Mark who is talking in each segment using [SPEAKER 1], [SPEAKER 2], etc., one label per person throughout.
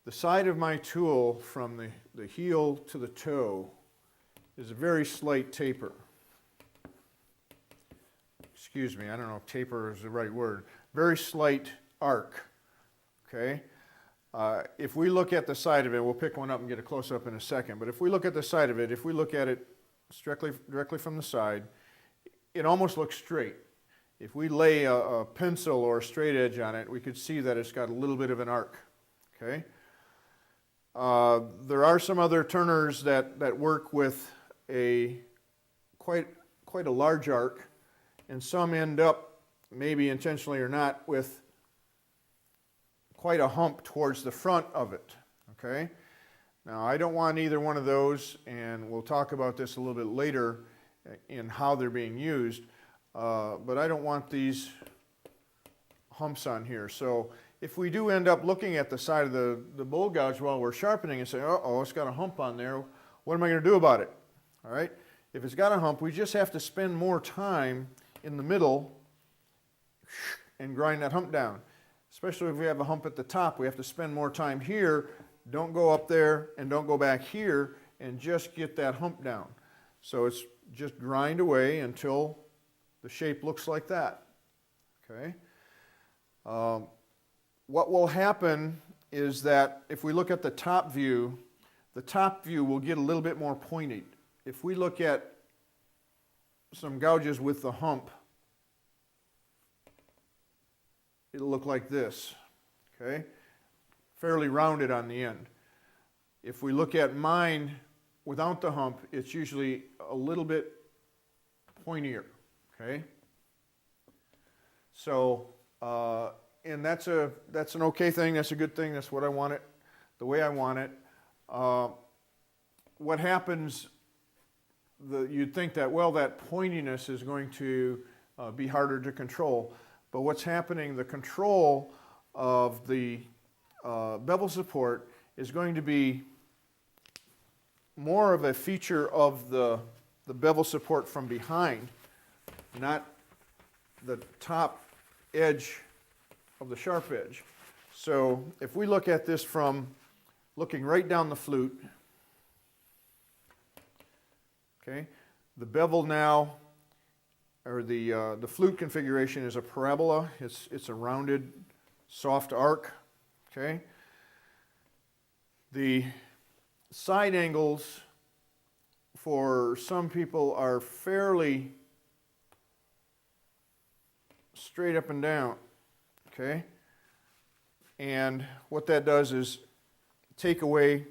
[SPEAKER 1] The side of my tool from the heel to the toe is a very slight taper. Excuse me, I don't know if taper is the right word. Very slight arc, okay? If we look at the side of it, we'll pick one up and get a close-up in a second, but if we look at the side of it, if we look at it directly from the side, it almost looks straight. If we lay a pencil or a straight edge on it, we could see that it's got a little bit of an arc, okay? There are some other turners that work with a quite a large arc, and some end up, maybe intentionally or not, with quite a hump towards the front of it, okay? Now, I don't want either one of those, and we'll talk about this a little bit later in how they're being used, but I don't want these humps on here. So if we do end up looking at the side of the bowl gouge while we're sharpening and say, uh-oh, it's got a hump on there, what am I going to do about it? All right? If it's got a hump, we just have to spend more time in the middle and grind that hump down. Especially if we have a hump at the top, we have to spend more time here. Don't go up there and don't go back here, and just get that hump down. So it's just grind away until the shape looks like that. Okay? What will happen is that if we look at the top view will get a little bit more pointed. If we look at some gouges with the hump, it'll look like this, okay? Fairly rounded on the end. If we look at mine without the hump, it's usually a little bit pointier, okay? So, and that's an okay thing, that's a good thing, that's what I want it, the way I want it. What happens, you'd think that, well, that pointiness is going to be harder to control. But what's happening, the control of the bevel support is going to be more of a feature of the bevel support from behind, not the top edge of the sharp edge. So if we look at this from looking right down the flute, okay, the bevel now, or the flute configuration is a parabola. It's a rounded, soft arc, okay? The side angles for some people are fairly straight up and down, okay? And what that does is take away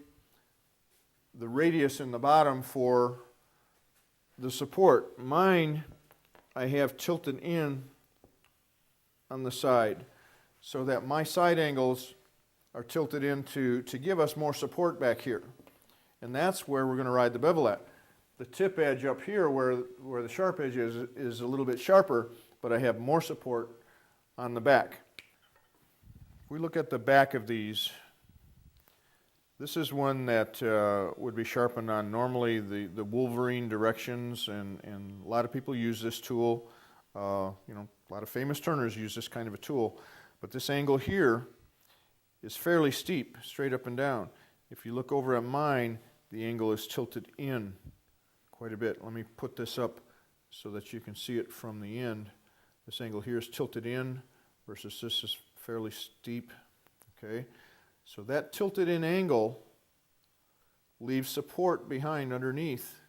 [SPEAKER 1] the radius in the bottom for the support. Mine, I have tilted in on the side so that my side angles are tilted in to give us more support back here. And that's where we're going to ride the bevel at. The tip edge up here where the sharp edge is a little bit sharper, but I have more support on the back. If we look at the back of these, this is one that would be sharpened on normally the Wolverine directions, and a lot of people use this tool. A lot of famous turners use this kind of a tool. But this angle here is fairly steep, straight up and down. If you look over at mine, the angle is tilted in quite a bit. Let me put this up so that you can see it from the end. This angle here is tilted in versus this is fairly steep, okay? So that tilted in angle leaves support behind underneath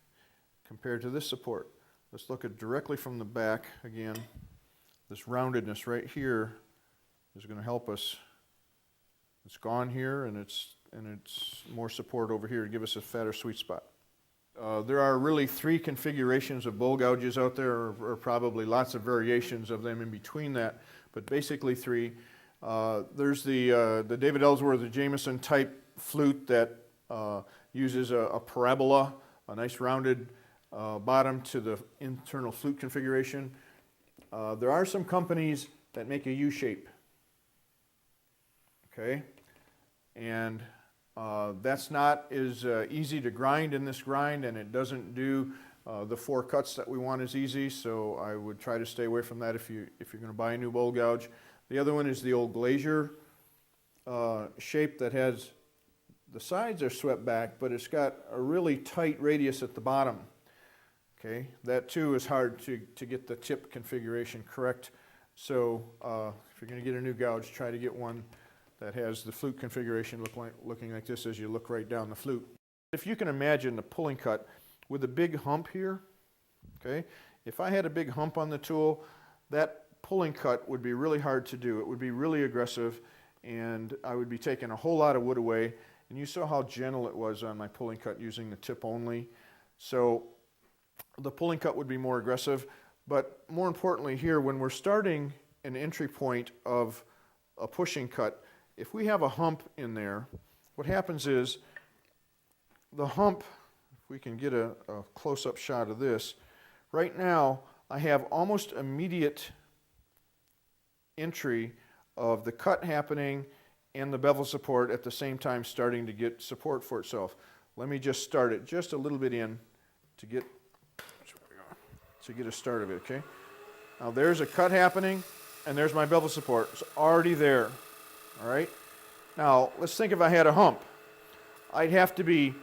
[SPEAKER 1] compared to this support. Let's look at directly from the back again. This roundedness right here is going to help us. It's gone here, and it's more support over here to give us a fatter sweet spot. There are really 3 configurations of bowl gouges out there, or probably lots of variations of them in between that, but basically 3. There's the David Ellsworth, the Jamieson type flute that uses a parabola, a nice rounded bottom to the internal flute configuration. There are some companies that make a U shape, okay, and that's not as easy to grind in this grind, and it doesn't do the 4 cuts that we want as easy, so I would try to stay away from that if you're going to buy a new bowl gouge. The other one is the old glazier shape that has the sides are swept back, but it's got a really tight radius at the bottom. Okay, that too is hard to get the tip configuration correct. So if you're going to get a new gouge, try to get one that has the flute configuration looking like this as you look right down the flute. If you can imagine the pulling cut with a big hump here, okay, if I had a big hump on the tool, that pulling cut would be really hard to do. It would be really aggressive, and I would be taking a whole lot of wood away. And you saw how gentle it was on my pulling cut using the tip only. So the pulling cut would be more aggressive, but more importantly here, when we're starting an entry point of a pushing cut, if we have a hump in there, what happens is the hump, if we can get a close-up shot of this, right now I have almost immediate entry of the cut happening and the bevel support at the same time starting to get support for itself. Let me just start it just a little bit in to get a start of it, okay? Now there's a cut happening, and there's my bevel support. It's already there, all right? Now let's think if I had a hump. I'd have to be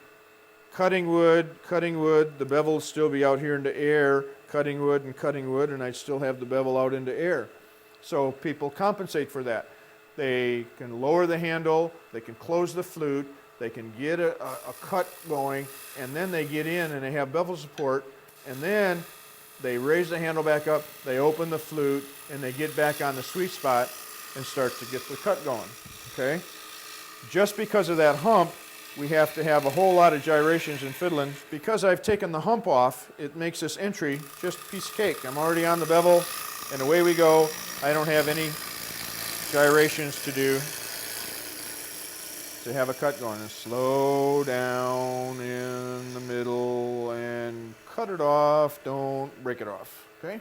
[SPEAKER 1] cutting wood, the bevel would still be out here into air, cutting wood, and I'd still have the bevel out into air. So people compensate for that. They can lower the handle, they can close the flute, they can get a cut going, and then they get in and they have bevel support, and then they raise the handle back up, they open the flute, and they get back on the sweet spot and start to get the cut going, okay? Just because of that hump, we have to have a whole lot of gyrations and fiddling. Because I've taken the hump off, it makes this entry just a piece of cake. I'm already on the bevel, and away we go. I don't have any gyrations to do to have a cut going. And slow down in the middle and cut it off, don't break it off, okay?